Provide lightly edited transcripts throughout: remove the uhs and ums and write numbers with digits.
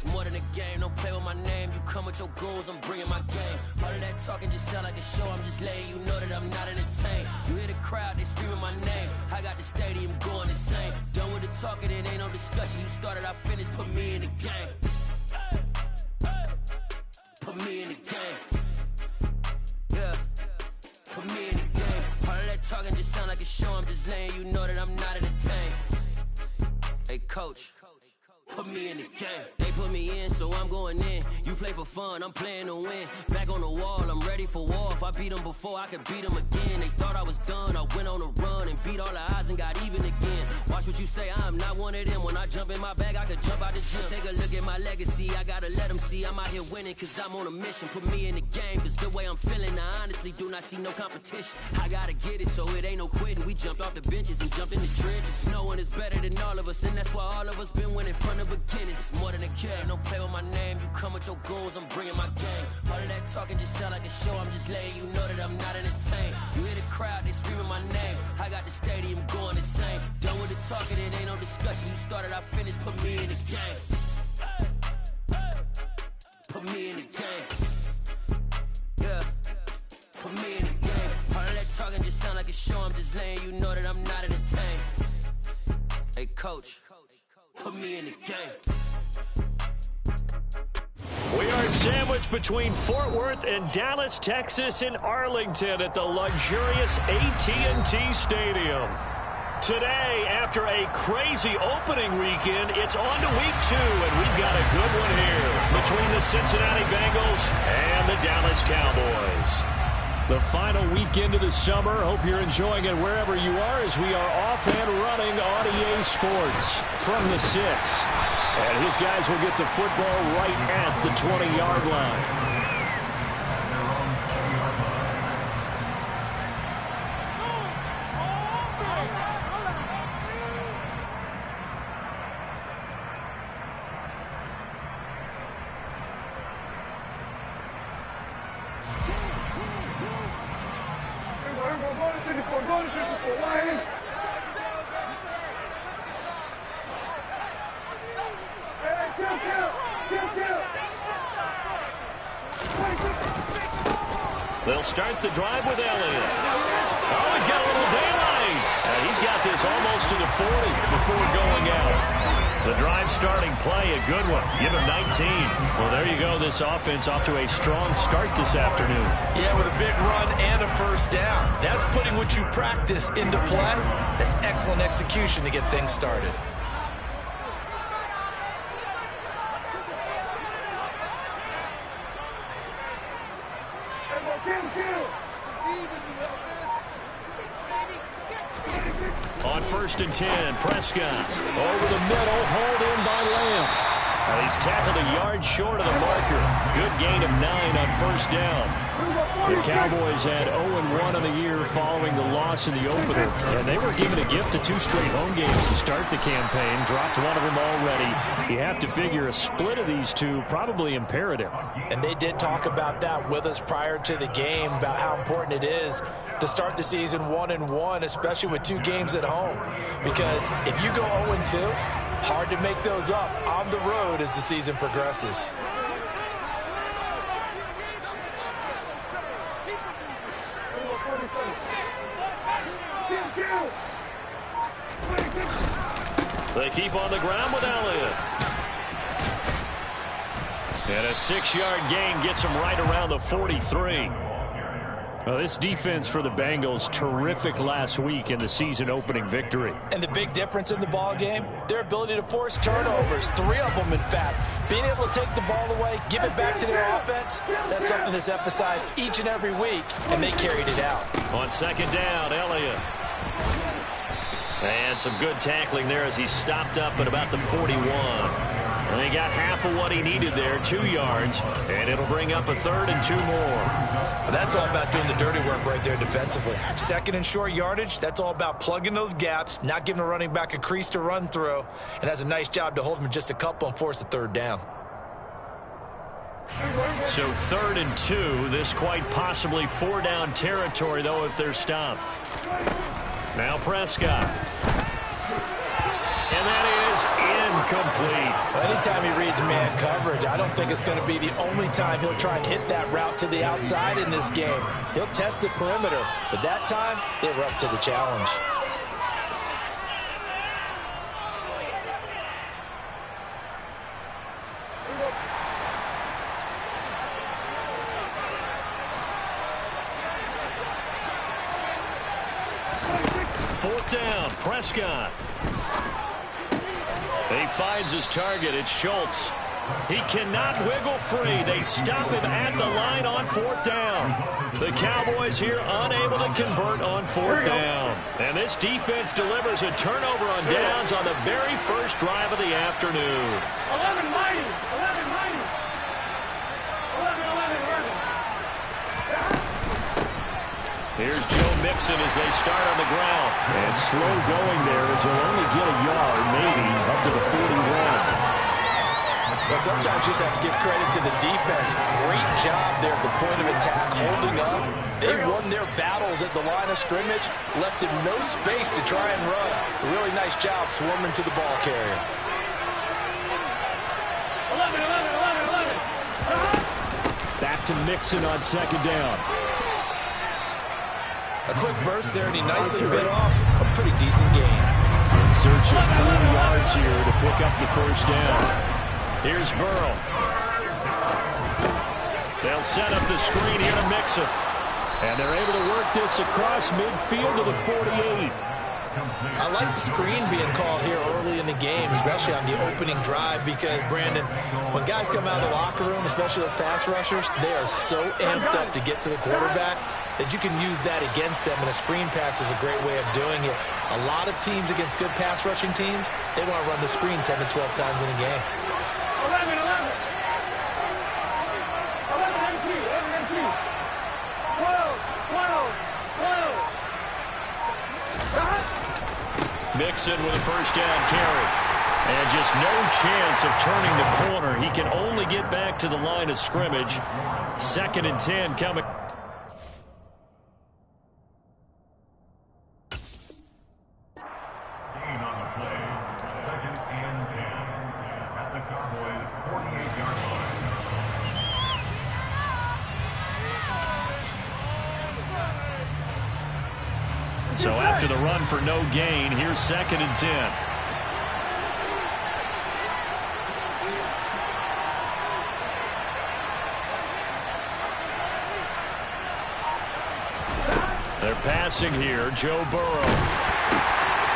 It's more than a game, don't play with my name. You come with your goons, I'm bringing my game. All of that talking just sound like a show, I'm just letting you know that I'm not entertained. You hear the crowd, they screaming my name. I got the stadium going insane. Done with the talking, it ain't no discussion. You started, I finished, put me in the game. Put me in the game. Yeah, put me in the game. All of that talking just sound like a show, I'm just letting you know that I'm not entertained. Hey coach, put me in the game. They put me in, so I'm going in. You play for fun, I'm playing to win. Back on the wall, I'm ready for war. If I beat them before, I could beat them again. They thought I was done, I went on a run and beat all the odds and got even again. Watch what you say, I'm not one of them. When I jump in my bag, I could jump out the gym. Take a look at my legacy, I gotta let them see I'm out here winning, cause I'm on a mission. Put me in the game, cause the way I'm feeling, I honestly do not see no competition. I gotta get it, so it ain't no quitting. We jumped off the benches and jumped in the trenches. No one is better than all of us, and that's why all of us been winning from the beginning. It's more than a game, don't play with my name. You come with your goons, I'm bringing my game. All of that talking just sound like a show, I'm just letting you know that I'm not entertained. You hear the crowd, they screaming my name. I got the stadium going insane. Done with the talking, it ain't no discussion. You started, I finished, put me in the game. Put me in the game. Yeah, put me in the game. All of that talking just sound like a show, I'm just letting you know that I'm not entertained. Hey coach, put me in the game. We are sandwiched between Fort Worth and Dallas, Texas, and Arlington at the luxurious AT&T Stadium. Today, after a crazy opening weekend, it's on to week 2, and we've got a good one here between the Cincinnati Bengals and the Dallas Cowboys. The final weekend of the summer. Hope you're enjoying it wherever you are as we are off and running on EA Sports from the 6. And his guys will get the football right at the 20-yard line. They'll start the drive with Elliott. Oh, he's got a little daylight. And he's got this almost to the 40 before going out. The drive starting play, a good one. Give him 19. Well, there you go. This offense off to a strong start this afternoon. Yeah, with a big run and a first down. That's putting what you practice into play. That's excellent execution to get things started. On 1st and 10, Prescott over the middle, hauled in by Lamb. And he's tackled a yard short of the marker. Good gain of 9 on first down. The Cowboys had 0-1 on the year following the loss in the opener. And they were given a gift of 2 straight home games to start the campaign. Dropped one of them already. You have to figure a split of these two probably imperative. And they did talk about that with us prior to the game, about how important it is to start the season 1-1, especially with 2 games at home. Because if you go 0-2, hard to make those up on the road as the season progresses. They keep on the ground with Elliott. And a 6-yard gain gets them right around the 43. Well, this defense for the Bengals, terrific last week in the season-opening victory. And the big difference in the ball game, their ability to force turnovers, 3 of them in fact. Being able to take the ball away, give it back to their offense, that's something that's emphasized each and every week, and they carried it out. On 2nd down, Elliott. And some good tackling there as he stopped up at about the 41. And he got half of what he needed there, 2 yards, and it'll bring up a 3rd and 2 more. Well, that's all about doing the dirty work right there defensively. 2nd and short yardage, that's all about plugging those gaps, not giving a running back a crease to run through, and has a nice job to hold him just a couple and force a 3rd down. So 3rd and 2, this quite possibly 4-down territory, though, if they're stopped. Now Prescott. And that is incomplete. Anytime he reads man coverage, I don't think it's going to be the only time he'll try and hit that route to the outside in this game. He'll test the perimeter, but that time, they were up to the challenge. Fourth down, Prescott. He finds his target. It's Schultz. He cannot wiggle free. They stop him at the line on fourth down. The Cowboys here unable to convert on fourth down. And this defense delivers a turnover on downs on the very first drive of the afternoon. 11 mighty. 11 mighty. 11. Here's Joe Mixon as they start on the ground. And slow going there as he'll only get a yard, maybe, up to the 41. Well, sometimes you just have to give credit to the defense. Great job there at the point of attack, holding up. They won their battles at the line of scrimmage, left him no space to try and run. A really nice job swarming to the ball carrier. 11, 11. Back to Mixon on second down. A quick burst there, and he nicely bit off a pretty decent gain. In search of 4 yards here to pick up the first down. Here's Burrow. They'll set up the screen here to Mixon. And they're able to work this across midfield to the 48. I like the screen being called here early in the game, especially on the opening drive, because, Brandon, when guys come out of the locker room, especially those pass rushers, they are so amped up to get to the quarterback that you can use that against them, and a screen pass is a great way of doing it. A lot of teams against good pass rushing teams, they want to run the screen 10 to 12 times in a game. 11, 11. 11 and 3, 11 and 3. 12, 12, 12. Mixon with a first down carry. And just no chance of turning the corner. He can only get back to the line of scrimmage. 2nd and 10 coming. So after the run for no gain, here's 2nd and 10. They're passing here, Joe Burrow.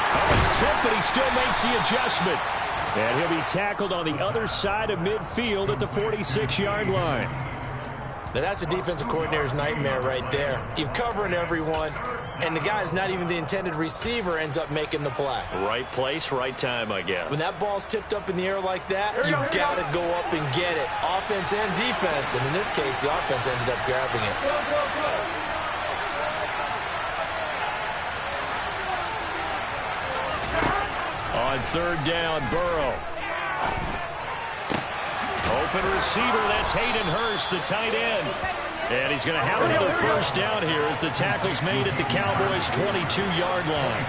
Oh, it's tipped, but he still makes the adjustment. And he'll be tackled on the other side of midfield at the 46-yard line. Now that's a defensive coordinator's nightmare right there. You're covering everyone, and the guy's not even the intended receiver ends up making the play. Right place, right time, I guess. When that ball's tipped up in the air like that, you've got to go up and get it. Offense and defense, and in this case, the offense ended up grabbing it. On 3rd down, Burrow. Open receiver, that's Hayden Hurst, the tight end. And he's going to have another first down here as the tackle's made at the Cowboys' 22-yard line.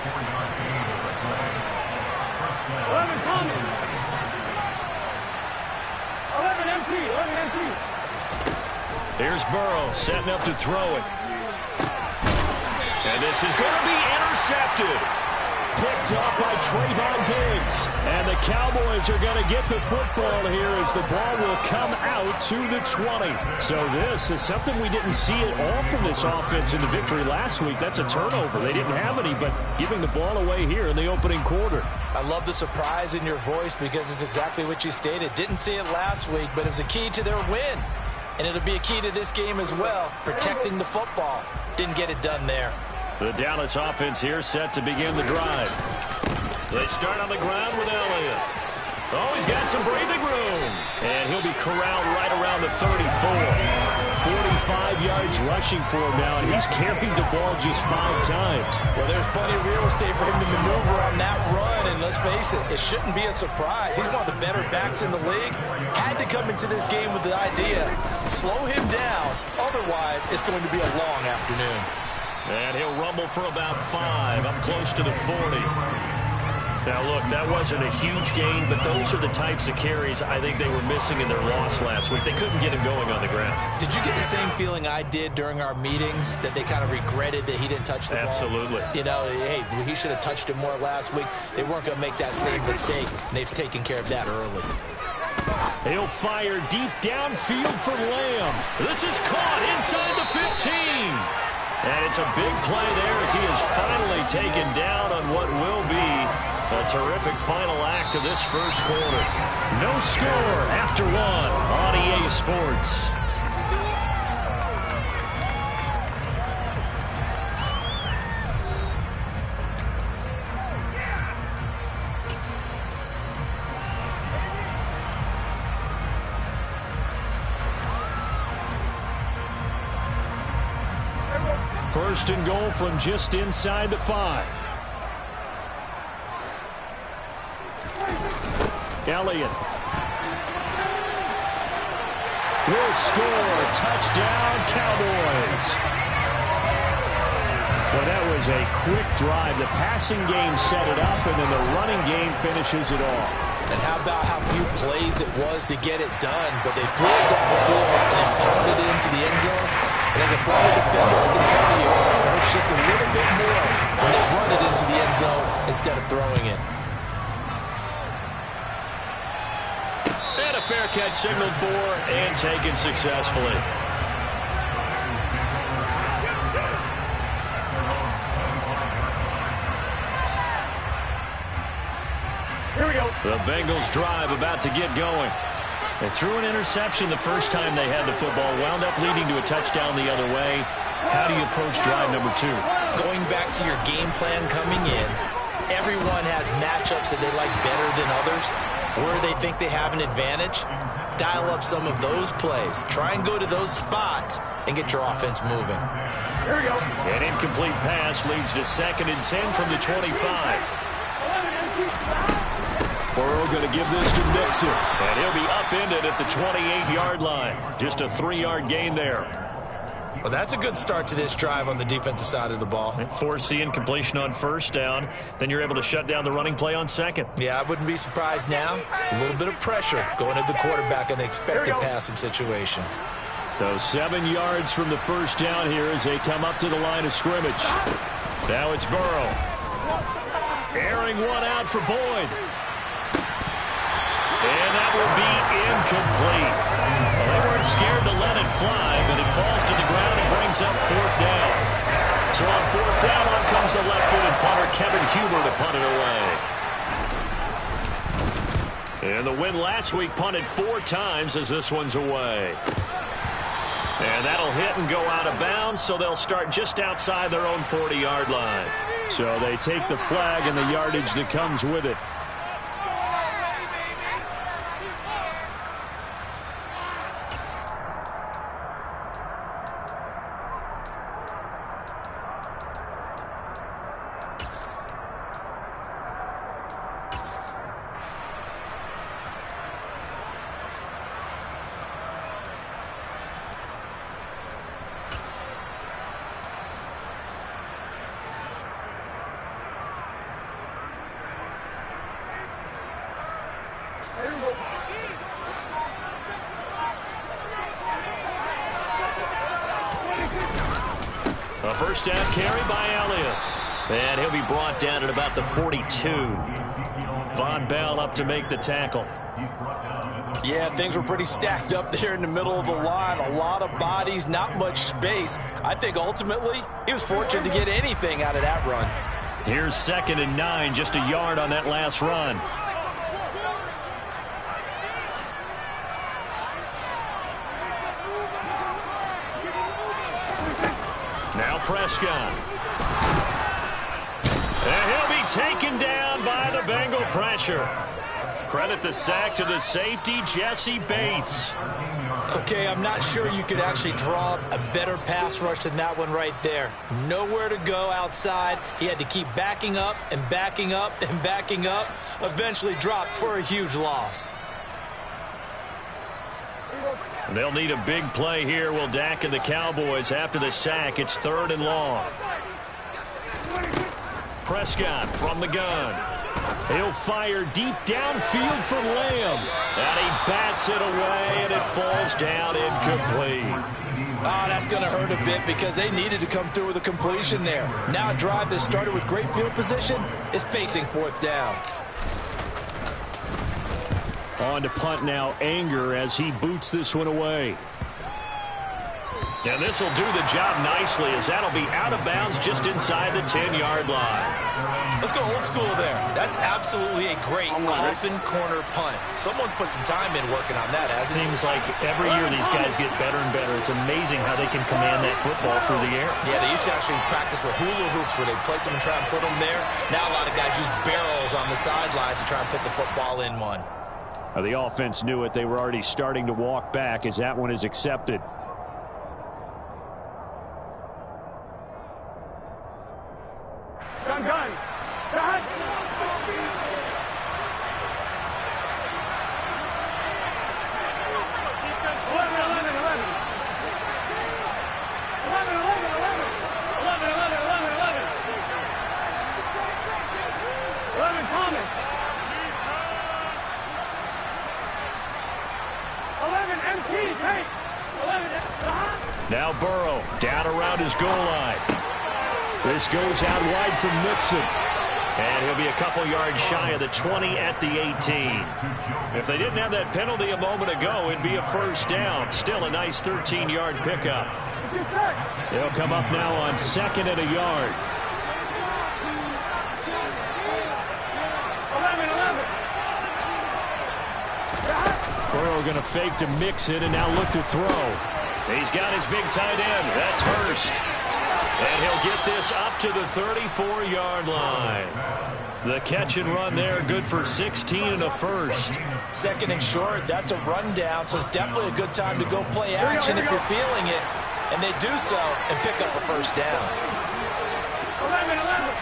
11 coming. 11 and 3, 11 and 3. Here's Burrow setting up to throw it. And this is going to be intercepted. Picked up by Trayvon Diggs. And the Cowboys are going to get the football here as the ball will come out to the 20. So this is something we didn't see at all from this offense in the victory last week. That's a turnover. They didn't have any, but giving the ball away here in the opening quarter. I love the surprise in your voice because it's exactly what you stated. Didn't see it last week, but it was a key to their win. And it'll be a key to this game as well, protecting the football. Didn't get it done there. The Dallas offense here set to begin the drive. They start on the ground with Elliott. Oh, he's got some breathing room. And he'll be corralled right around the 34. 45 yards rushing for him now, and he's carried the ball just 5 times. Well, there's plenty of real estate for him to maneuver on that run, and let's face it, it shouldn't be a surprise. He's one of the better backs in the league. Had to come into this game with the idea, slow him down, otherwise it's going to be a long afternoon. And he'll rumble for about 5, up close to the 40. Now, look, that wasn't a huge gain, but those are the types of carries I think they were missing in their loss last week. They couldn't get him going on the ground. Did you get the same feeling I did during our meetings, that they kind of regretted that he didn't touch the ball? Absolutely. You know, hey, he should have touched it more last week. They weren't going to make that same mistake, and they've taken care of that early. He'll fire deep downfield for Lamb. This is caught inside the 15. And it's a big play there as he is finally taken down on what will be a terrific final act of this first quarter. No score after one on EA Sports. First and goal from just inside the 5. Elliott will score. Touchdown, Cowboys. Well, that was a quick drive. The passing game set it up, and then the running game finishes it off. And how about how few plays it was to get it done, but they threw it down the field and then pounded it into the end zone. And as a former defender, I can tell you, it hurts just a little bit more when they run it into the end zone instead of throwing it. And a fair catch signaled for and taken successfully. Here we go. The Bengals drive about to get going. They threw an interception the first time they had the football, wound up leading to a touchdown the other way. How do you approach drive number 2? Going back to your game plan coming in, everyone has matchups that they like better than others. Where they think they have an advantage, dial up some of those plays. Try and go to those spots and get your offense moving. Here we go. An incomplete pass leads to 2nd and 10 from the 25. Burrow going to give this to Mixon, and he'll be upended at the 28-yard line. Just a 3-yard gain there. Well, that's a good start to this drive on the defensive side of the ball. Force the incompletion on first down. Then you're able to shut down the running play on second. Yeah, I wouldn't be surprised now. A little bit of pressure going at the quarterback in an expected passing situation. So 7 yards from the first down here as they come up to the line of scrimmage. Now it's Burrow. Airing one out for Boyd. And that will be incomplete. Well, they weren't scared to let it fly, but it falls to the ground and brings up 4th down. So on 4th down, on comes the left-footed punter, Kevin Huber, to punt it away. And the win last week punted 4 times as this one's away. And that'll hit and go out of bounds, so they'll start just outside their own 40-yard line. So they take the flag and the yardage that comes with it. A first down carry by Elliott. And he'll be brought down at about the 42. Von Bell up to make the tackle. Yeah, things were pretty stacked up there in the middle of the line. A lot of bodies, not much space. I think ultimately he was fortunate to get anything out of that run. Here's 2nd and 9, just a yard on that last run. Now Prescott. And he'll be taken down by the Bengal pressure. Credit the sack to the safety, Jesse Bates. Okay, I'm not sure you could actually draw a better pass rush than that one right there. Nowhere to go outside. He had to keep backing up and backing up and backing up. Eventually dropped for a huge loss. They'll need a big play here, will Dak and the Cowboys. After the sack, it's 3rd and long. Prescott from the gun. He'll fire deep downfield for Lamb. And he bats it away, and it falls down incomplete. Oh, that's going to hurt a bit because they needed to come through with a completion there. Now a drive that started with great field position is facing fourth down. On to punt now, Anger, as he boots this one away. And this will do the job nicely, as that'll be out of bounds just inside the 10-yard line. Let's go old school there. That's absolutely a great coffin corner punt. Someone's put some time in working on that, hasn't it? Seems like every year these guys get better and better. It's amazing how they can command that football through the air. Yeah, they used to actually practice with hula hoops where they place them and try and put them there. Now a lot of guys use barrels on the sidelines to try and put the football in one. The offense knew it. They were already starting to walk back as that one is accepted. Gun. Gun. 11, Thomas. 11, MT, take. 11, Now Burrow down around his goal line. This goes out wide from Mixon. And he'll be a couple yards shy of the 20 at the 18. If they didn't have that penalty a moment ago, it'd be a first down. Still a nice 13-yard pickup. They'll come up now on 2nd and a yard. 11. Burrow going to fake to Mixon and now look to throw. He's got his big tight end. That's Hurst. And he'll get this up to the 34-yard line. The catch and run there, good for 16 and a first. 2nd and short, that's a rundown, so it's definitely a good time to go play action if you're feeling it. And they do so and pick up a first down. 11 mighty.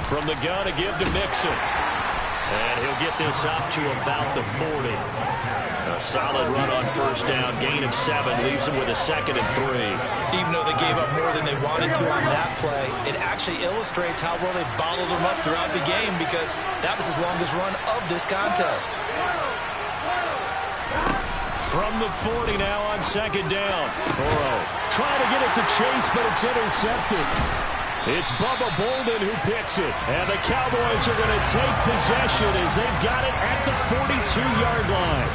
From the gun to give to Mixon. And he'll get this up to about the 40. A solid run on first down. Gain of 7 leaves them with a 2nd and 3. Even though they gave up more than they wanted to on that play, it actually illustrates how well they bottled them up throughout the game because that was his longest run of this contest. From the 40 now on 2nd down. Burrow trying to get it to Chase, but it's intercepted. It's Bubba Bolden who picks it. And the Cowboys are going to take possession as they've got it at the 42-yard line.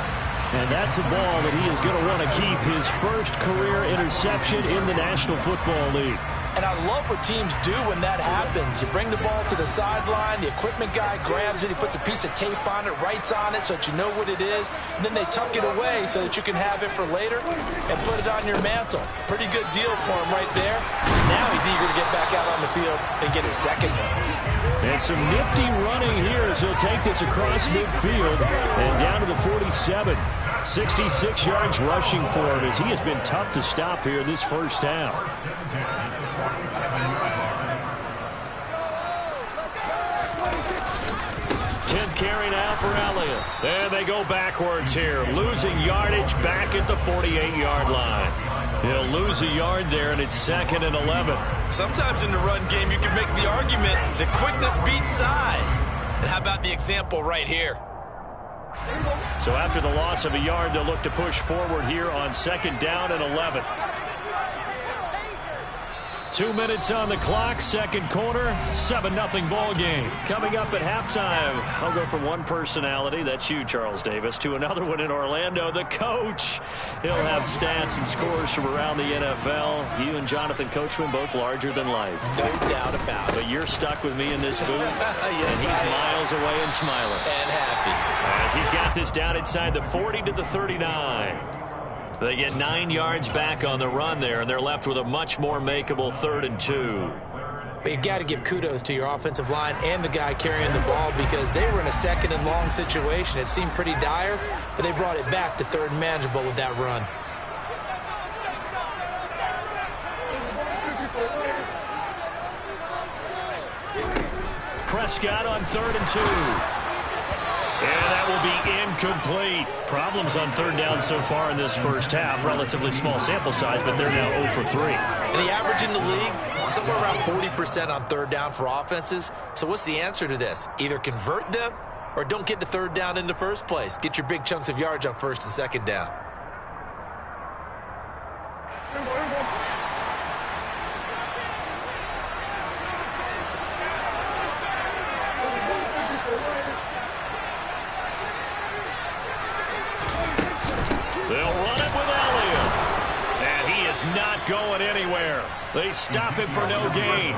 And that's a ball that he is going to want to keep, his first career interception in the National Football League. And I love what teams do when that happens. You bring the ball to the sideline, the equipment guy grabs it, he puts a piece of tape on it, writes on it so that you know what it is, and then they tuck it away so that you can have it for later and put it on your mantle. Pretty good deal for him right there. Now he's eager to get back out on the field and get his second one. And some nifty running here as he'll take this across midfield and down to the 47. 66 yards rushing for him as he has been tough to stop here this first half. Carry now for Elliott. And they go backwards here, losing yardage back at the 48-yard line. He'll lose a yard there, and it's 2nd and 11. Sometimes in the run game, you can make the argument that quickness beats size. And how about the example right here? So after the loss of a yard, they'll look to push forward here on 2nd down and 11. 2 minutes on the clock, 2nd quarter, 7-0 ball game. Coming up at halftime, I'll go from one personality, that's you, Charles Davis, to another one in Orlando, the coach. He'll have stats and scores from around the NFL. You and Jonathan Coachman, both larger than life. No doubt about it. But you're stuck with me in this booth, yes, and he's miles away and smiling. And happy. As he's got this down inside the 40 to the 39. They get 9 yards back on the run there, and they're left with a much more makeable 3rd and 2. But you got to give kudos to your offensive line and the guy carrying the ball because they were in a 2nd and long situation. It seemed pretty dire, but they brought it back to 3rd and manageable with that run. Prescott on 3rd and 2. And that will be incomplete. Problems on third down so far in this first half. Relatively small sample size, but they're now 0 for 3. And the average in the league, somewhere around 40% on third down for offenses. So what's the answer to this? Either convert them or don't get to third down in the first place. Get your big chunks of yards on first and second down. Not going anywhere. They stop him for no gain.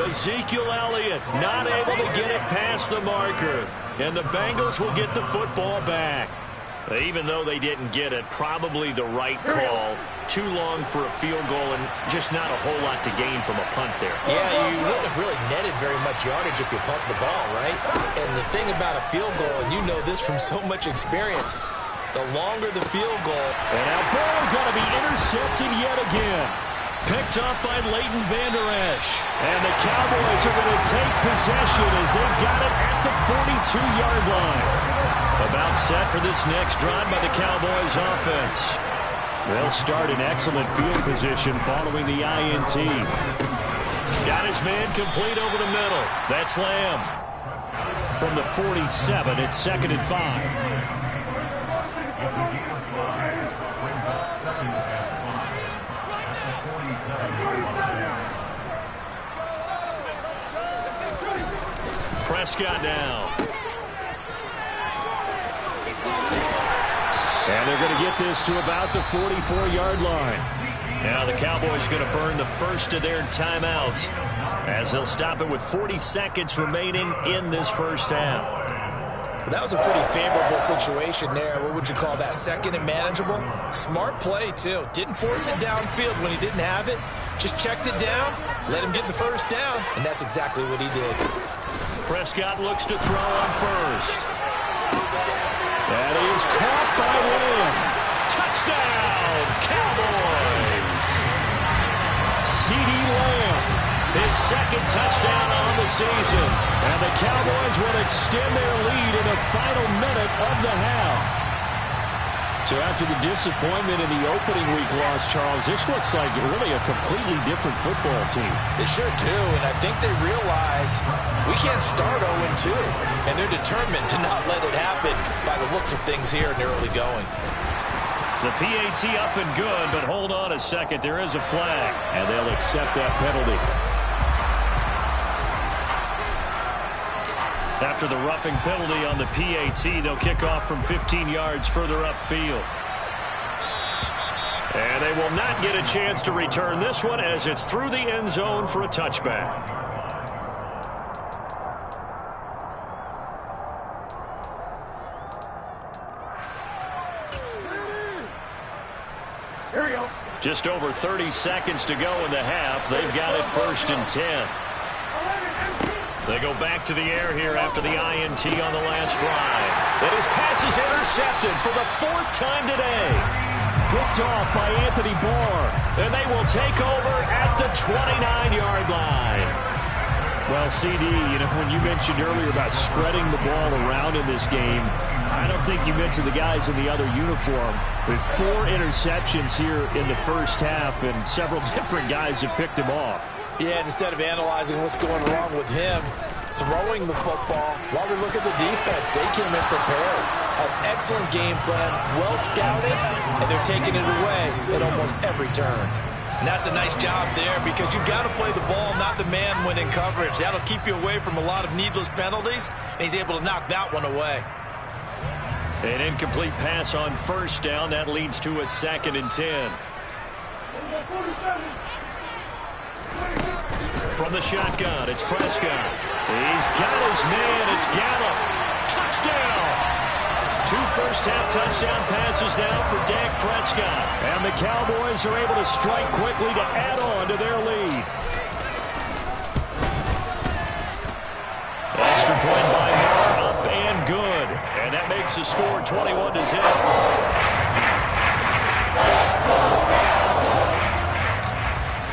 Ezekiel Elliott not able to get it past the marker. And the Bengals will get the football back. Even though they didn't get it, probably the right call. Too long for a field goal and just not a whole lot to gain from a punt there. Yeah, you wouldn't have really netted very much yardage if you pumped the ball, right? And the thing about a field goal, and you know this from so much experience, the longer the field goal. And now ball going to be intercepted yet again. Picked up by Leighton Vander Esch. And the Cowboys are going to take possession as they've got it at the 42-yard line. About set for this next drive by the Cowboys offense. They'll start in excellent field position following the INT. Got his man complete over the middle. That's Lamb. From the 47, it's 2nd and 5. Prescott now. And they're going to get this to about the 44-yard line. Now the Cowboys going to burn the first of their timeouts as they'll stop it with 40 seconds remaining in this first half. That was a pretty favorable situation there. What would you call that? Second and manageable? Smart play, too. Didn't force it downfield when he didn't have it. Just checked it down, let him get the first down, and that's exactly what he did. Prescott looks to throw on first. That is caught by Lamb. Touchdown, Cowboys! CeeDee Lamb, his second touchdown on the season. And the Cowboys will extend their lead in the final minute of the half. So after the disappointment in the opening week loss, Charles, this looks like really a completely different football team. They sure do, and I think they realize we can't start 0-2, and they're determined to not let it happen by the looks of things here in the early going. The PAT up and good, but hold on a second. There is a flag, and they'll accept that penalty. After the roughing penalty on the PAT, they'll kick off from 15 yards further upfield. And they will not get a chance to return this one as it's through the end zone for a touchback. Here we go. Just over 30 seconds to go in the half. They've got it 1st and 10. They go back to the air here after the INT on the last drive. And his pass is intercepted for the 4th time today. Picked off by Anthony Barr. And they will take over at the 29-yard line. Well, CD, when you mentioned earlier about spreading the ball around in this game, I don't think you mentioned the guys in the other uniform. But 4 interceptions here in the first half, and several different guys have picked him off. Yeah, instead of analyzing what's going wrong with him, throwing the football, while we look at the defense, they came in prepared. An excellent game plan, well scouted, and they're taking it away at almost every turn. And that's a nice job there because you've got to play the ball, not the man when in coverage. That'll keep you away from a lot of needless penalties, and he's able to knock that one away. An incomplete pass on first down. That leads to a 2nd and 10. From the shotgun, it's Prescott. He's got his man. It's Gallup. Touchdown! 2 first-half touchdown passes now for Dak Prescott. And the Cowboys are able to strike quickly to add on to their lead. Extra point by Moore, up and good. And that makes the score 21-0.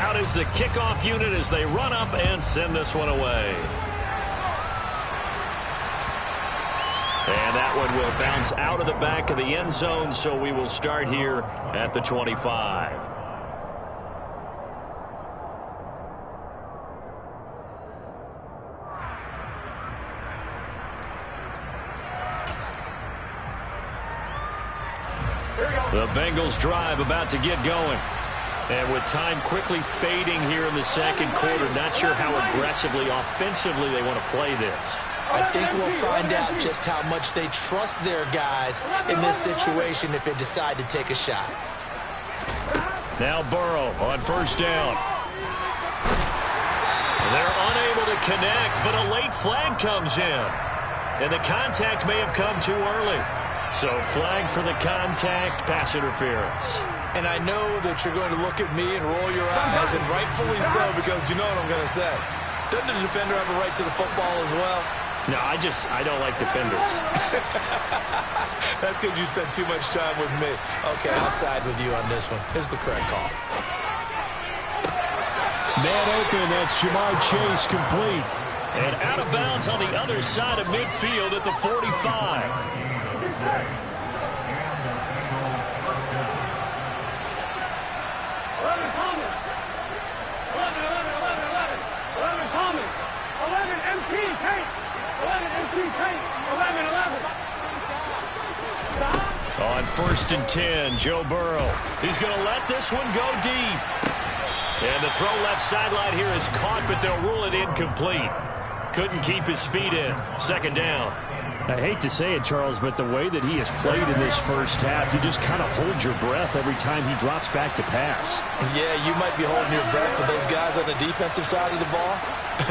Out is the kickoff unit as they run up and send this one away. And And that one will bounce out of the back of the end zone, so we will start here at the 25. The Bengals drive about to get going. And with time quickly fading here in the second quarter, not sure how aggressively, offensively they want to play this. I think we'll find out just how much they trust their guys in this situation if they decide to take a shot. Now Burrow on first down. They're unable to connect, but a late flag comes in. And the contact may have come too early. So flag for the contact, pass interference. And I know that you're going to look at me and roll your eyes, and rightfully so, because you know what I'm going to say. Doesn't the defender have a right to the football as well? No, I don't like defenders. That's because you spent too much time with me. Okay, I'll side with you on this one. Here's the correct call. Man open, that's Jamar Chase complete. And out of bounds on the other side of midfield at the 45. On first and 10, Joe Burrow. He's going to let this one go deep. And the throw left sideline here is caught, but they'll rule it incomplete. Couldn't keep his feet in. Second down. I hate to say it, Charles, but the way that he has played in this first half, you just kind of hold your breath every time he drops back to pass. Yeah, you might be holding your breath, but those guys on the defensive side of the ball,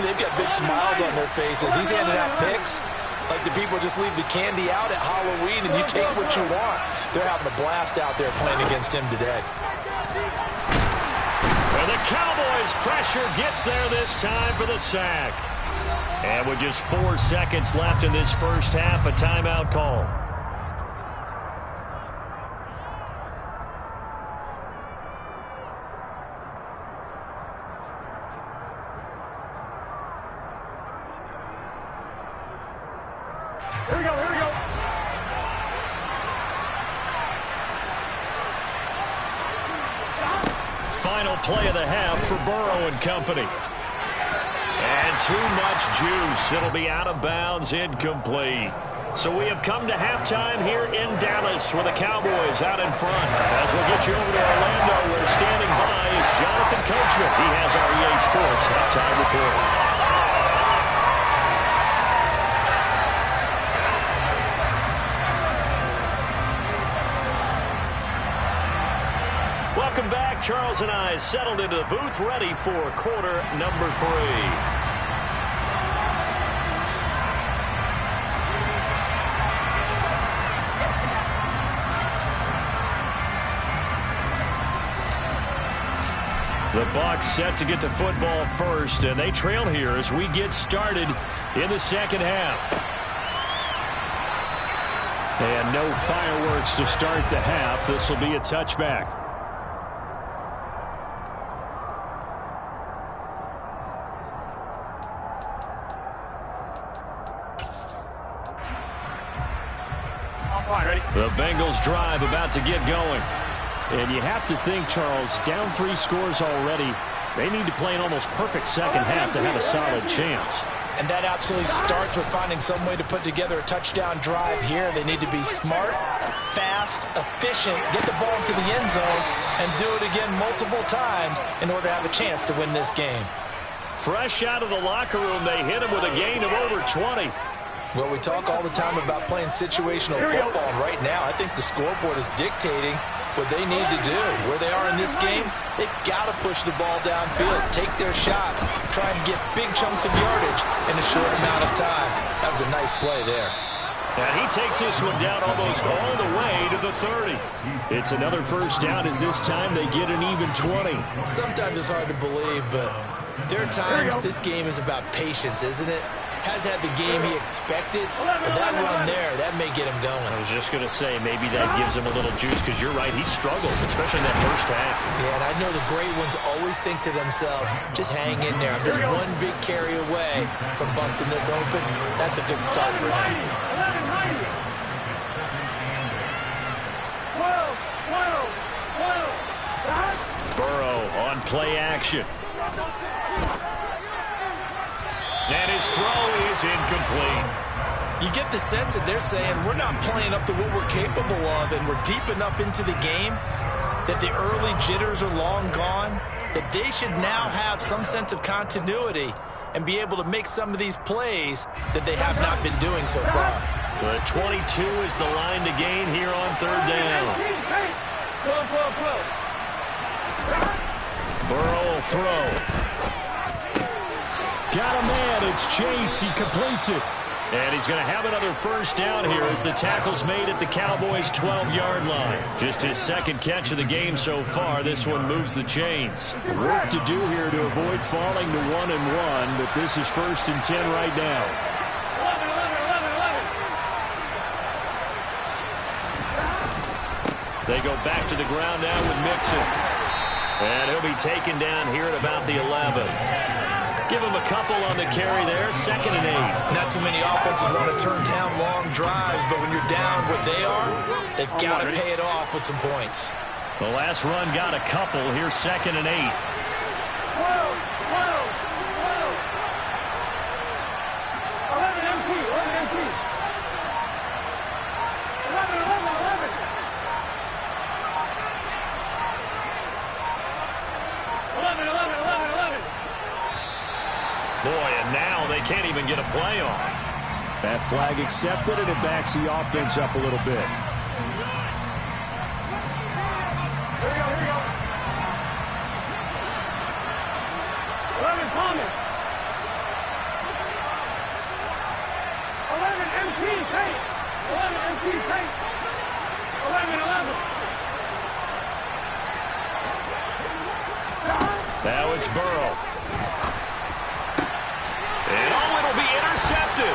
they've got big smiles on their faces. He's handing out picks like the people just leave the candy out at Halloween and you take what you want. They're having a blast out there playing against him today. And the Cowboys' pressure gets there this time for the sack. And with just 4 seconds left in this first half, a timeout call. Here we go, here we go. Final play of the half for Burrow and company. And too much juice. It'll be out of bounds, incomplete. So we have come to halftime here in Dallas with the Cowboys out in front. As we'll get you over to Orlando, where standing by is Jonathan Coachman. He has our EA Sports halftime report. Welcome back. Charles and I settled into the booth, ready for quarter number 3. The Bucs set to get the football first, and they trail here as we get started in the second half. And no fireworks to start the half. This will be a touchback. The Bengals drive about to get going. And you have to think, Charles, down 3 scores already. They need to play an almost perfect second half to have a solid chance. And that absolutely starts with finding some way to put together a touchdown drive here. They need to be smart, fast, efficient, get the ball into the end zone, and do it again multiple times in order to have a chance to win this game. Fresh out of the locker room, they hit him with a gain of over 20. Well, we talk all the time about playing situational football, and right now I think the scoreboard is dictating what they need to do. Where they are in this game, they've got to push the ball downfield, take their shots, try and get big chunks of yardage in a short amount of time. That was a nice play there. And he takes this one down almost all the way to the 30. It's another first down as this time they get an even 20. Sometimes it's hard to believe, but there are times this game is about patience, isn't it? Has had the game he expected, but that run there, that may get him going. I was just going to say, maybe that gives him a little juice, because you're right, he struggled, especially in that first half. Yeah, and I know the great ones always think to themselves, just hang in there. I'm just one big carry away from busting this open. That's a good start for him. play action. And his throw is incomplete. You get the sense that they're saying we're not playing up to what we're capable of, and we're deep enough into the game that the early jitters are long gone, that they should now have some sense of continuity and be able to make some of these plays that they have not been doing so far. The 22 is the line to gain here on third down. Burrow will throw. Got a man. It's Chase. He completes it. And he's going to have another first down here as the tackle's made at the Cowboys' 12-yard line. Just his second catch of the game so far. This one moves the chains. Work to do here to avoid falling to 1-1, but this is 1st and 10 right now. 11. They go back to the ground now with Mixon. And he'll be taken down here at about the 11. Give him a couple on the carry there. 2nd and 8. Not too many offenses want to turn down long drives, but when you're down what they are, they've got to pay it off with some points. The last run got a couple. Here's 2nd and 8. 12. 11 empty. 11 empty. 11. Boy, and now they can't even get a play off. That flag accepted, and it backs the offense up a little bit. Here we go. 11 Thomas. 11 MT Tate. 11 MT Tate. 11. Now it's Burrow. And it'll be intercepted.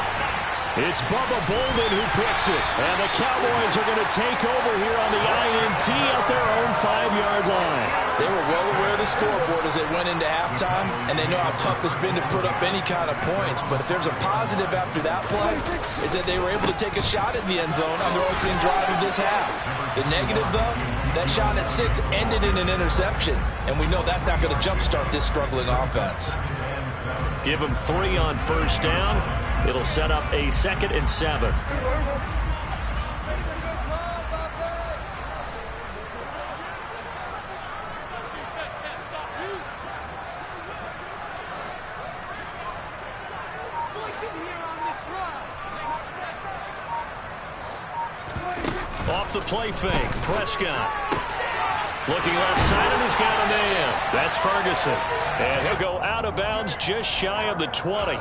It's Bubba Bolden who picks it. And the Cowboys are going to take over here on the INT at their own 5-yard line. They were well aware of the scoreboard as they went into halftime, and they know how tough it's been to put up any kind of points. But if there's a positive after that play, is that they were able to take a shot at the end zone on their opening drive of this half. The negative, though, that shot at 6 ended in an interception, and we know that's not going to jumpstart this struggling offense. Give him 3 on first down. It'll set up a 2nd and 7. Off the play fake, Prescott. Looking left side, and he's got a man. That's Ferguson. And he'll go out of bounds just shy of the 20.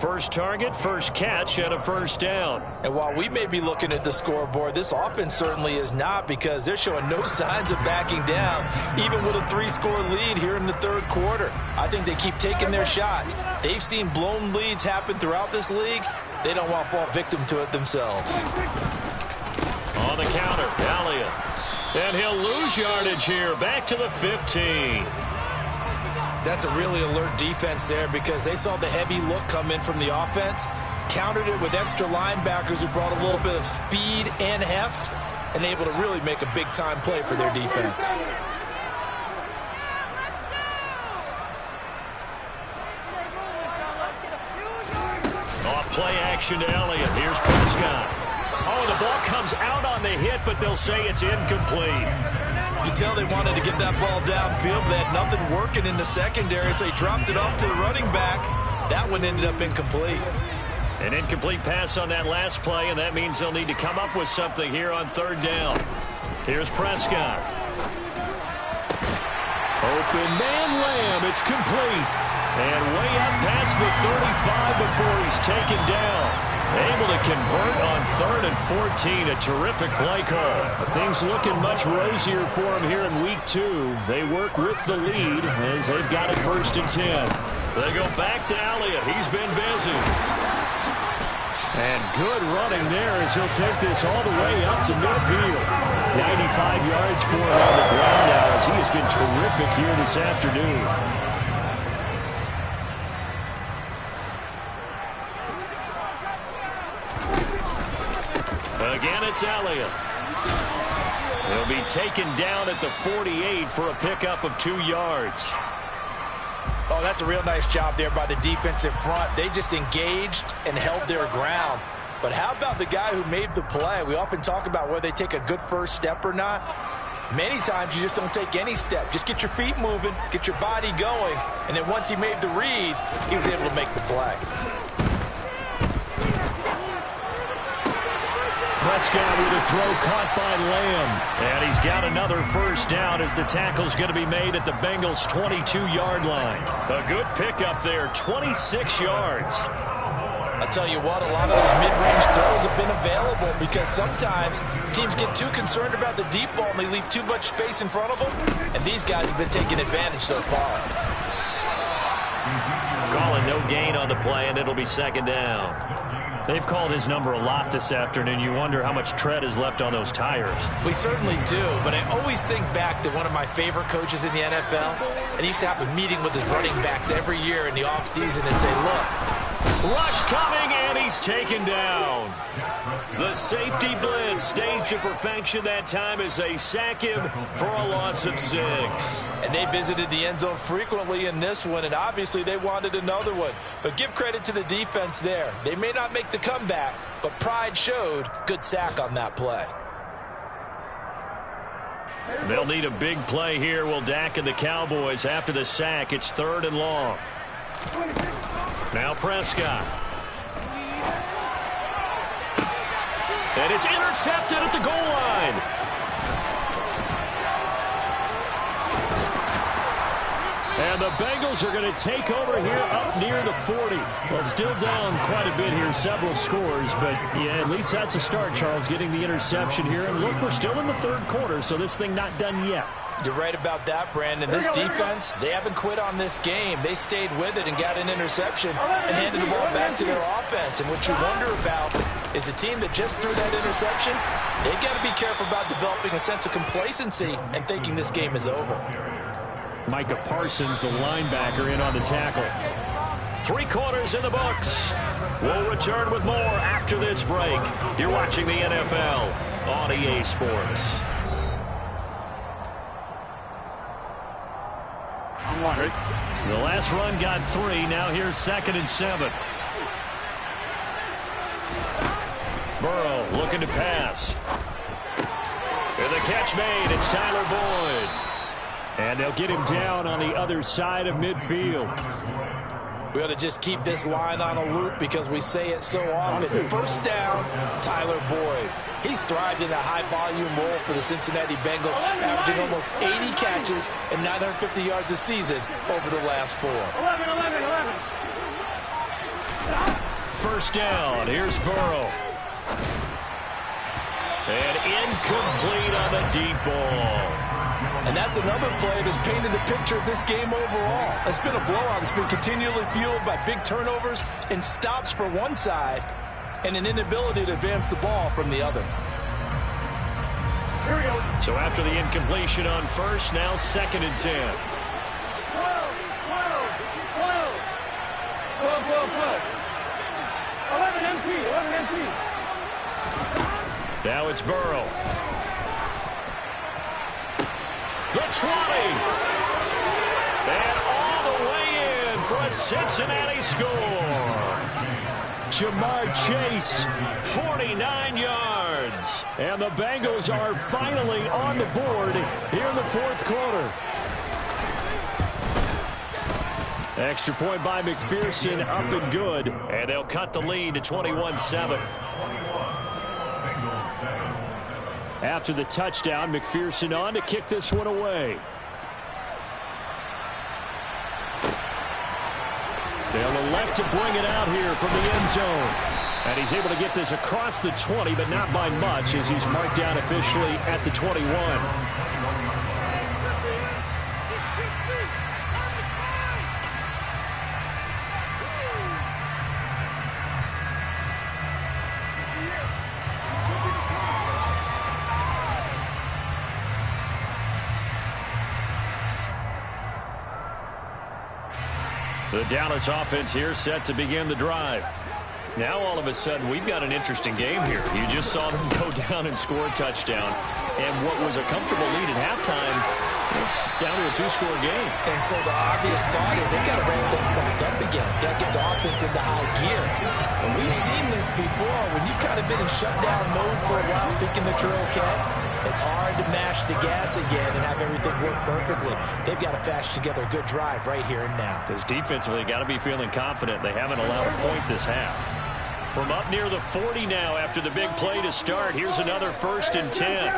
First target, first catch, and a first down. And while we may be looking at the scoreboard, this offense certainly is not, because they're showing no signs of backing down, even with a 3-score lead here in the third quarter. I think they keep taking their shots. They've seen blown leads happen throughout this league. They don't want to fall victim to it themselves. On the counter, Elliott. And he'll lose yardage here, back to the 15. That's a really alert defense there, because they saw the heavy look come in from the offense, countered it with extra linebackers who brought a little bit of speed and heft, and able to really make a big-time play for their defense. Off play action to Elliott. Here's Prescott. Oh, the ball comes out on the hit, but they'll say it's incomplete. You can tell they wanted to get that ball downfield, but they had nothing working in the secondary, so they dropped it off to the running back. That one ended up incomplete. An incomplete pass on that last play, and that means they'll need to come up with something here on third down. Here's Prescott. Open man Lamb. It's complete. And way up past the 35 before he's taken down. Able to convert on 3rd and 14. A terrific play call. Things looking much rosier for him here in week 2. They work with the lead as they've got it 1st and 10. They go back to Elliott. He's been busy. And good running there as he'll take this all the way up to midfield. 95 yards for him on the ground now as he has been terrific here this afternoon. Again, it's Elliott. He'll be taken down at the 48 for a pickup of 2 yards. Oh, that's a real nice job there by the defensive front. They just engaged and held their ground. But how about the guy who made the play? We often talk about whether they take a good first step or not. Many times you just don't take any step. Just get your feet moving, get your body going, and then once he made the read, he was able to make the play. Prescott with a throw caught by Lamb. And he's got another first down as the tackle's going to be made at the Bengals' 22-yard line. A good pickup there, 26 yards. I'll tell you what, a lot of those mid-range throws have been available because sometimes teams get too concerned about the deep ball and they leave too much space in front of them, and these guys have been taking advantage so far. Calling no gain on the play, and it'll be second down. They've called his number a lot this afternoon. You wonder how much tread is left on those tires. We certainly do, but I always think back to one of my favorite coaches in the NFL, and he used to have a meeting with his running backs every year in the offseason and say, look, rush coming, and he's taken down. The safety blitz staged to perfection that time as they sack him for a loss of 6. And they visited the end zone frequently in this one, and obviously they wanted another one. But give credit to the defense there. They may not make the comeback, but pride showed. Good sack on that play. They'll need a big play here, will Dak and the Cowboys. After the sack, it's 3rd and long. Now Prescott. And it's intercepted at the goal line. And the Bengals are going to take over here up near the 40. Well, still down quite a bit here, several scores. But, yeah, at least that's a start, Charles, getting the interception here. And, look, we're still in the 3rd quarter, so this thing not done yet. You're right about that, Brandon. This defense, they haven't quit on this game. They stayed with it and got an interception and handed the ball back to their offense. And what you wonder about is a team that just threw that interception, they've got to be careful about developing a sense of complacency and thinking this game is over. Micah Parsons, the linebacker, in on the tackle. 3 quarters in the books. We'll return with more after this break. You're watching the NFL on EA Sports. The last run got 3. Now here's 2nd and 7. Burrow looking to pass. And the catch made. It's Tyler Boyd. And they'll get him down on the other side of midfield. We ought to just keep this line on a loop because we say it so often. First down, Tyler Boyd. He's thrived in a high-volume role for the Cincinnati Bengals, averaging almost 80 catches and 950 yards a season over the last 4. 11. First down. Here's Burrow. And incomplete on the deep ball. And that's another play that's painted the picture of this game overall. It's been a blowout. It's been continually fueled by big turnovers and stops for one side and an inability to advance the ball from the other. Here we go. So after the incompletion on first, now 2nd and 10. 12. 11 empty. Now it's Burrow. The 20. And all the way in for a Cincinnati score. Jamar Chase, 49 yards. And the Bengals are finally on the board here in the 4th quarter. Extra point by McPherson, up and good. And they'll cut the lead to 21-7. After the touchdown, McPherson on to kick this one away. They'll elect to bring it out here from the end zone. And he's able to get this across the 20, but not by much as he's marked down officially at the 21. The Dallas offense here set to begin the drive. Now all of a sudden we've got an interesting game here. You just saw them go down and score a touchdown. And what was a comfortable lead at halftime, it's down to a two-score game. And so the obvious thought is they've got to ramp things back up again. Got to get the offense into high gear. And we've seen this before. When you've kind of been in shutdown mode for a while thinking that you're okay, it's hard to mash the gas again and have everything work perfectly. They've got to fashion together a good drive right here and now. Because defensively, got to be feeling confident. They haven't allowed a point this half. From up near the 40 now after the big play to start, here's another 1st and 10.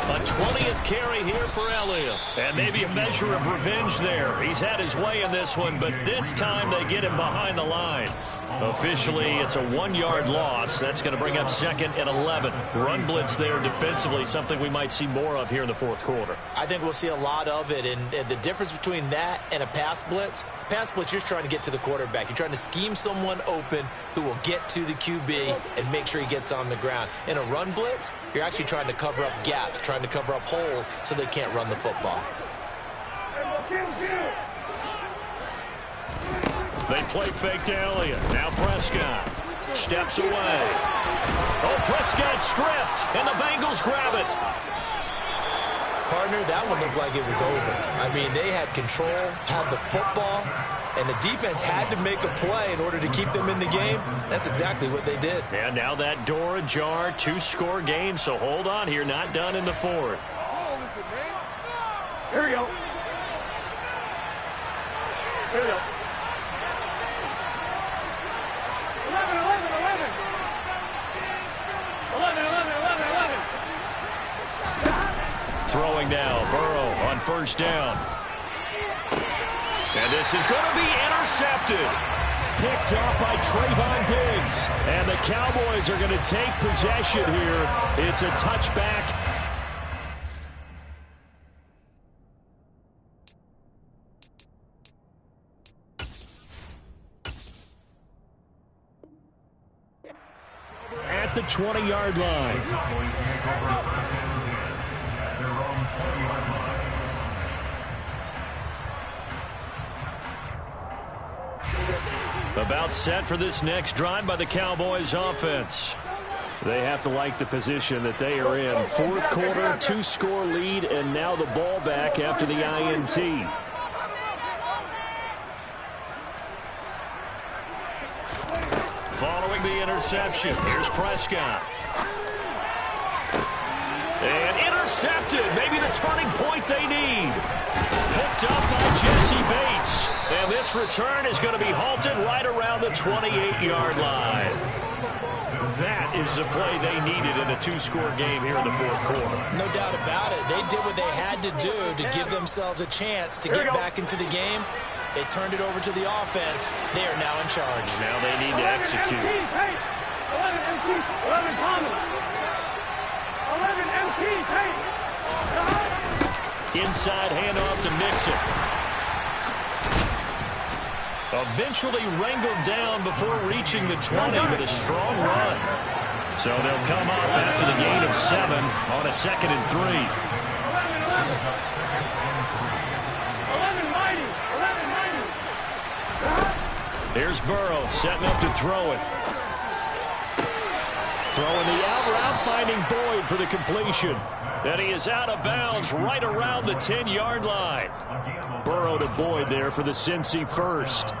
A 20th carry here for Elliott. And maybe a measure of revenge there. He's had his way in this one, but this time they get him behind the line. Officially, it's a 1-yard loss. That's going to bring up 2nd and 11. Run blitz there defensively, something we might see more of here in the 4th quarter. I think we'll see a lot of it. And the difference between that and a pass blitz, you're just trying to get to the quarterback. You're trying to scheme someone open who will get to the QB and make sure he gets on the ground. In a run blitz, you're actually trying to cover up gaps, trying to cover up holes so they can't run the football. They play fake to Elliott. Now Prescott steps away. Oh, Prescott stripped, and the Bengals grab it. Partner, that one looked like it was over. I mean, they had control, had the football, and the defense had to make a play in order to keep them in the game. That's exactly what they did. And now that door ajar, 2-score game, so hold on here, not done in the 4th. Here we go. Here we go. 11. Throwing now, Burrow on 1st down. And this is going to be intercepted. Picked off by Trayvon Diggs. And the Cowboys are going to take possession here. It's a touchback. At the 20-yard line. About set for this next drive by the Cowboys offense. They have to like the position that they are in. 4th quarter, 2-score lead, and now the ball back after the INT. Following the interception, here's Prescott. And intercepted, maybe the turning point they need. Picked up by Jesse Bates. And this return is going to be halted right around the 28-yard line. That is the play they needed in a 2-score game here in the 4th quarter. No doubt about it. They did what they had to do to give themselves a chance to get back into the game. They turned it over to the offense. They are now in charge. Now they need to execute. 11 Thomas. 11 MT. Inside handoff to Mixon. Eventually wrangled down before reaching the 20, but a strong run. So they'll come up after the gain of 7 on a 2nd and 3. 11 mighty. Here's Burrow setting up to throw it. Throwing the out route, finding Boyd for the completion. And he is out of bounds right around the 10-yard line. Burrow to Boyd there for the Cincy first.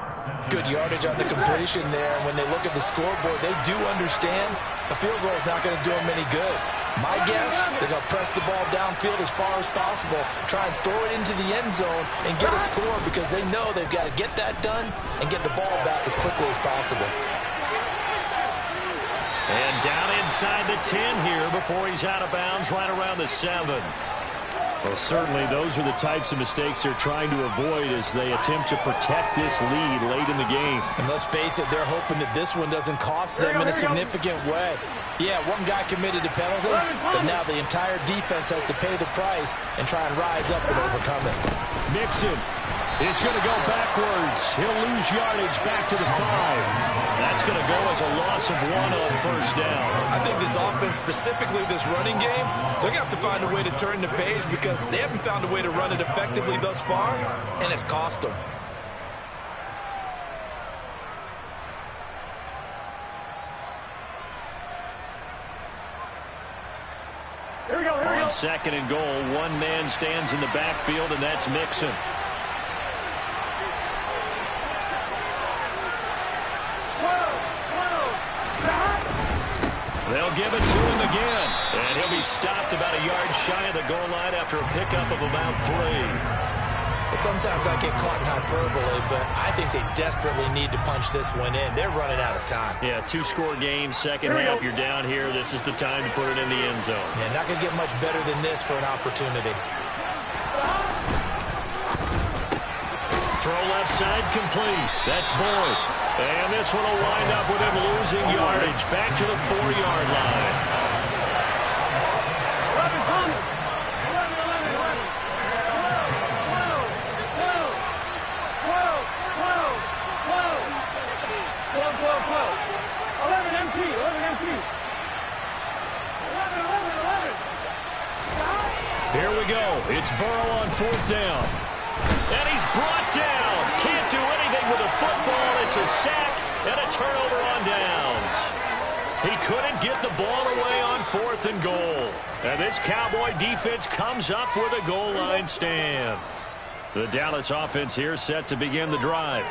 Good yardage on the completion there. When they look at the scoreboard, they do understand a field goal is not going to do them any good. My guess, they're going to press the ball downfield as far as possible, try and throw it into the end zone and get a score because they know they've got to get that done and get the ball back as quickly as possible. And down inside the 10 here before he's out of bounds right around the 7. Well, certainly those are the types of mistakes they're trying to avoid as they attempt to protect this lead late in the game. And let's face it, they're hoping that this one doesn't cost them in a significant way. Yeah, one guy committed a penalty, but now the entire defense has to pay the price and try and rise up and overcome it. Mixon is going to go backwards. He'll lose yardage back to the 5. That's going to go as a loss of 1 on 1st down. I think this offense, specifically this running game, they're going to have to find a way to turn the page because they haven't found a way to run it effectively thus far, and it's cost them. On second and goal, one man stands in the backfield, and that's Mixon. They'll give it to him again, and he'll be stopped about a yard shy of the goal line after a pickup of about 3. Sometimes I get caught in hyperbole, but I think they desperately need to punch this one in. They're running out of time. Yeah, 2-score game, second half, you're down here. This is the time to put it in the end zone. Yeah, not going to get much better than this for an opportunity. Throw left side complete. That's Boyd. And this one will wind up with him losing yardage. Back to the 4-yard line. Here we go. It's Burrow on 4th down. And he's brought down. Can't do anything with the football. It's a sack and a turnover on downs. He couldn't get the ball away on 4th and goal. And this Cowboy defense comes up with a goal line stand. The Dallas offense here set to begin the drive.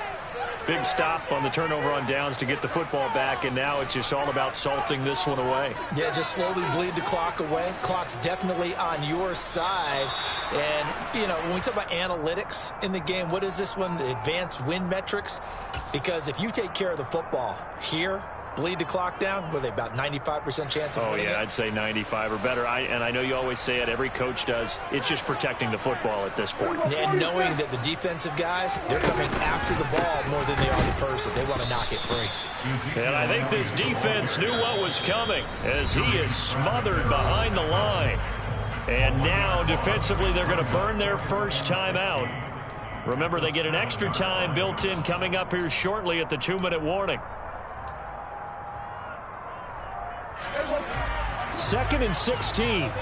Big stop on the turnover on downs to get the football back, and now it's just all about salting this one away. Yeah, just slowly bleed the clock away. Clock's definitely on your side. And, you know, when we talk about analytics in the game, what is this one? The advanced win metrics? Because if you take care of the football here, bleed the clock down, what are they, about 95% chance of winning it? I'd say 95 or better. And I know you always say it, every coach does. It's just protecting the football at this point. And knowing that the defensive guys, they're coming after the ball more than they are the person. They want to knock it free. And I think this defense knew what was coming as he is smothered behind the line. And now, defensively, they're going to burn their first timeout. Remember, they get an extra time built in coming up here shortly at the 2-minute warning. 2nd and 16.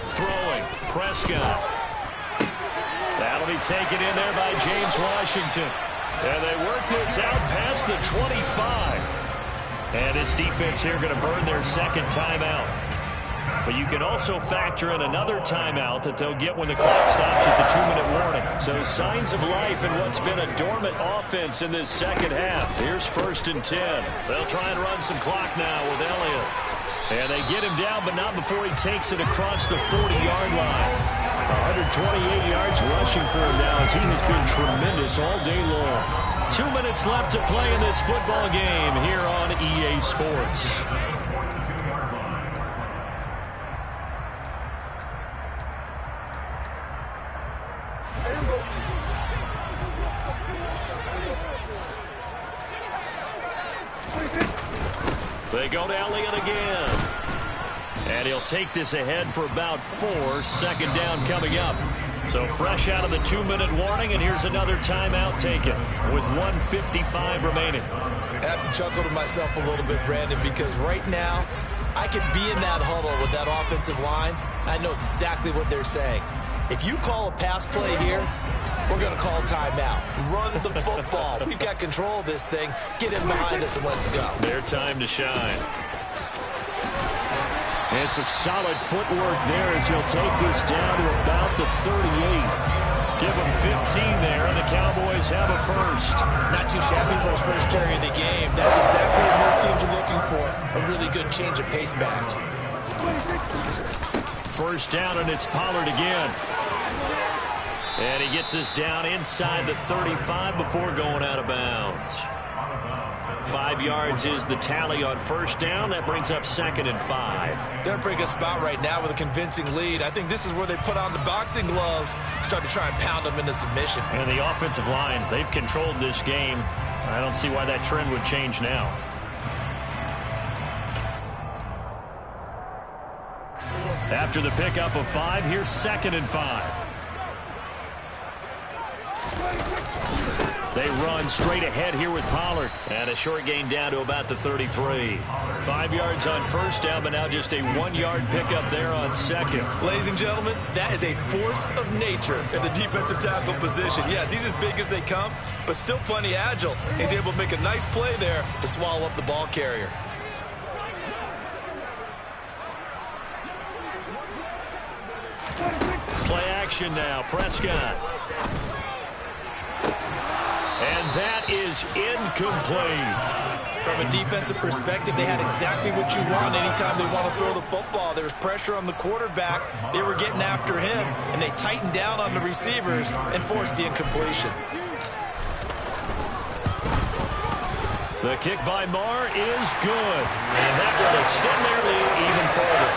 Throwing, Prescott. That'll be taken in there by James Washington. And they work this out past the 25. And this defense here going to burn their second timeout. But you can also factor in another timeout that they'll get when the clock stops at the 2-minute warning. So signs of life in what's been a dormant offense in this second half. Here's 1st and 10. They'll try and run some clock now with Elliott. And they get him down, but not before he takes it across the 40-yard line. 128 yards rushing for him now as he has been tremendous all day long. 2 minutes left to play in this football game here on EA Sports. They go to Elliott again. And he'll take this ahead for about 4. 2nd down coming up. So fresh out of the 2-minute warning, and here's another timeout taken with 1:55 remaining. I have to chuckle to myself a little bit, Brandon, because right now I could be in that huddle with that offensive line. I know exactly what they're saying. If you call a pass play here, we're going to call timeout. Run the football. We've got control of this thing. Get in behind us and let's go. Their time to shine. And some solid footwork there as he'll take this down to about the 38. Give him 15 there, and the Cowboys have a first. Not too shabby for his first carry of the game. That's exactly what most teams are looking for. A really good change of pace back. First down, and it's Pollard again. And he gets us down inside the 35 before going out of bounds. 5 yards is the tally on first down. That brings up 2nd and 5. They're in a pretty good spot right now with a convincing lead. I think this is where they put on the boxing gloves, start to try and pound them into submission. And the offensive line, they've controlled this game. I don't see why that trend would change now. After the pickup of 5, here's 2nd and 5. They run straight ahead here with Pollard. And a short gain down to about the 33. 5 yards on first down, but now just a 1-yard pickup there on second. Ladies and gentlemen, that is a force of nature at the defensive tackle position. Yes, he's as big as they come, but still plenty agile. He's able to make a nice play there to swallow up the ball carrier. Play action now, Prescott. And that is incomplete. From a defensive perspective, they had exactly what you want anytime they want to throw the football. There was pressure on the quarterback. They were getting after him, and they tightened down on the receivers and forced the incompletion. The kick by Marr is good. And that will extend their lead even further.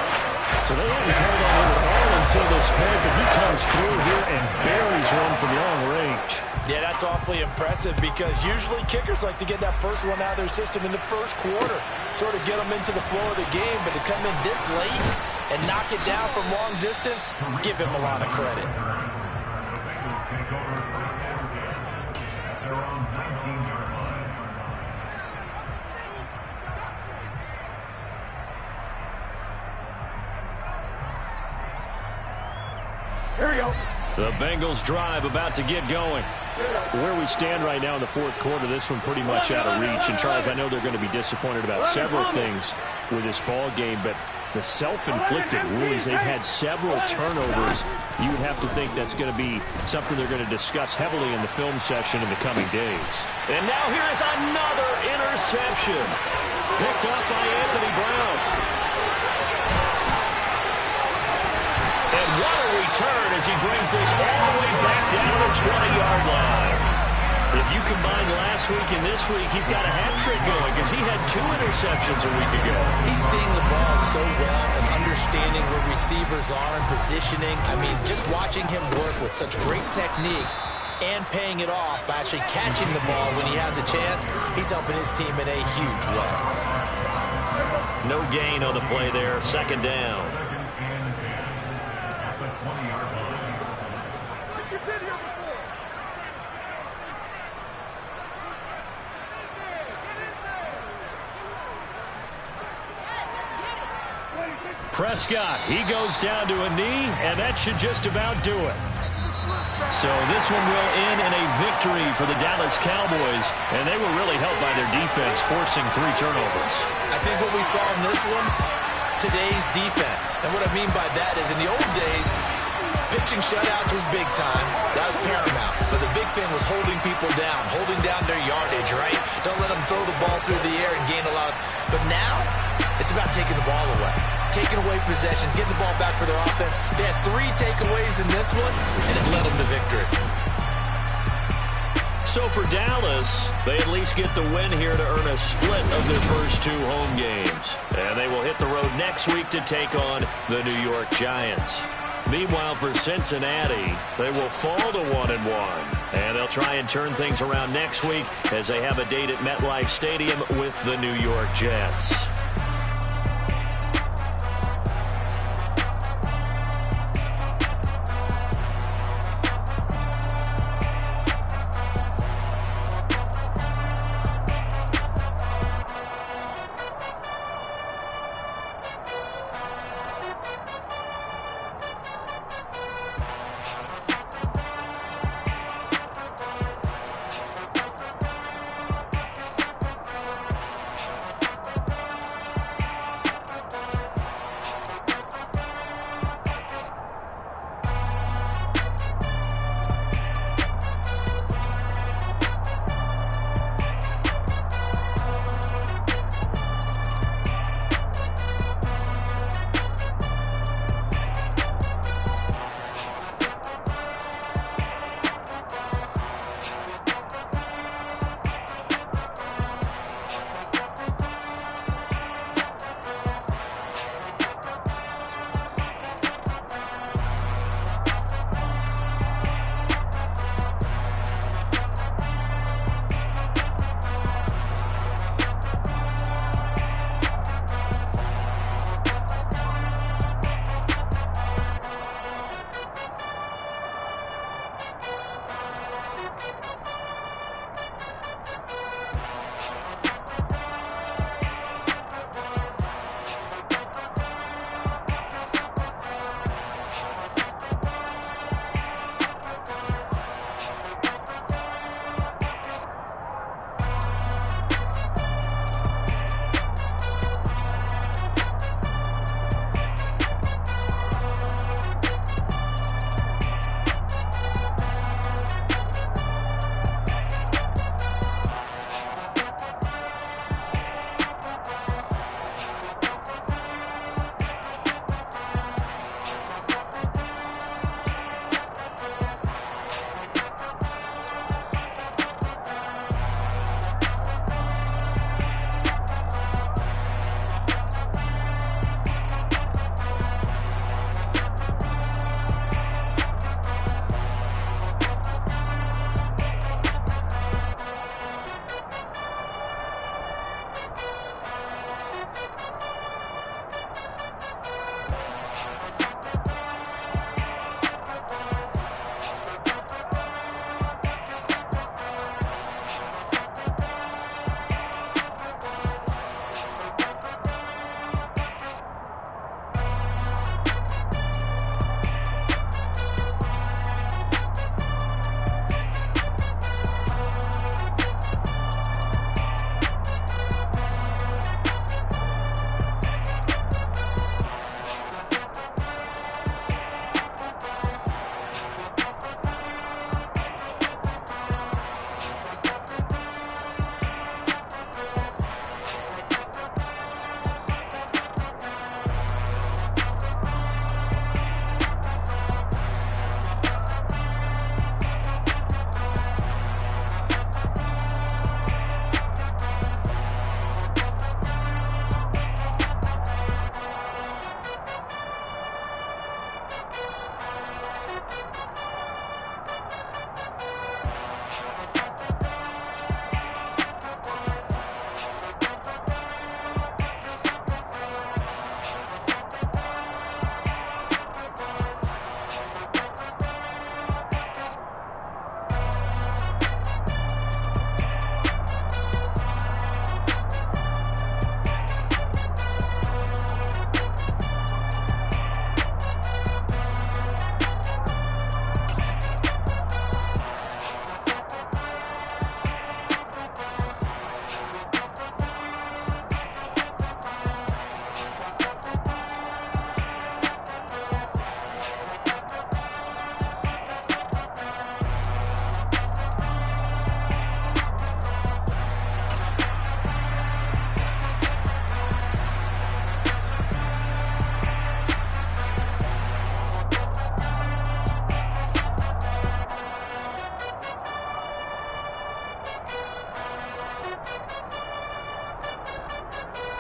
So they haven't called on him at all until this point, but he comes through here and buries one from long range. Yeah, that's awfully impressive because usually kickers like to get that first one out of their system in the first quarter, sort of get them into the flow of the game, but to come in this late and knock it down from long distance, give him a lot of credit. Here we go. The Bengals drive about to get going. Where we stand right now in the fourth quarter, this one pretty much out of reach. And, Charles, I know they're going to be disappointed about several things with this ball game, but the self-inflicted wounds, they've had several turnovers. You would have to think that's going to be something they're going to discuss heavily in the film session in the coming days. And now here is another interception. Picked up by Anthony Brown. And what a return as he brings this all the way back down to the 20-yard line. If you combine last week and this week, he's got a hat trick going because he had 2 interceptions a week ago. He's seeing the ball so well and understanding where receivers are and positioning. I mean, just watching him work with such great technique and paying it off by actually catching the ball when he has a chance, he's helping his team in a huge way. No gain on the play there, second down. Prescott, he goes down to a knee, and that should just about do it. So this one will end in a victory for the Dallas Cowboys, and they were really helped by their defense, forcing 3 turnovers. I think what we saw in this one, today's defense. And what I mean by that is in the old days, pitching shutouts was big time. That was paramount. But the big thing was holding people down, holding down their yardage, right? Don't let them throw the ball through the air and gain a lot. But now, it's about taking the ball away. Taking away possessions, getting the ball back for their offense. They had 3 takeaways in this one, and it led them to victory. So for Dallas, they at least get the win here to earn a split of their first 2 home games. And they will hit the road next week to take on the New York Giants. Meanwhile, for Cincinnati, they will fall to 1-1. And they'll try and turn things around next week as they have a date at MetLife Stadium with the New York Jets.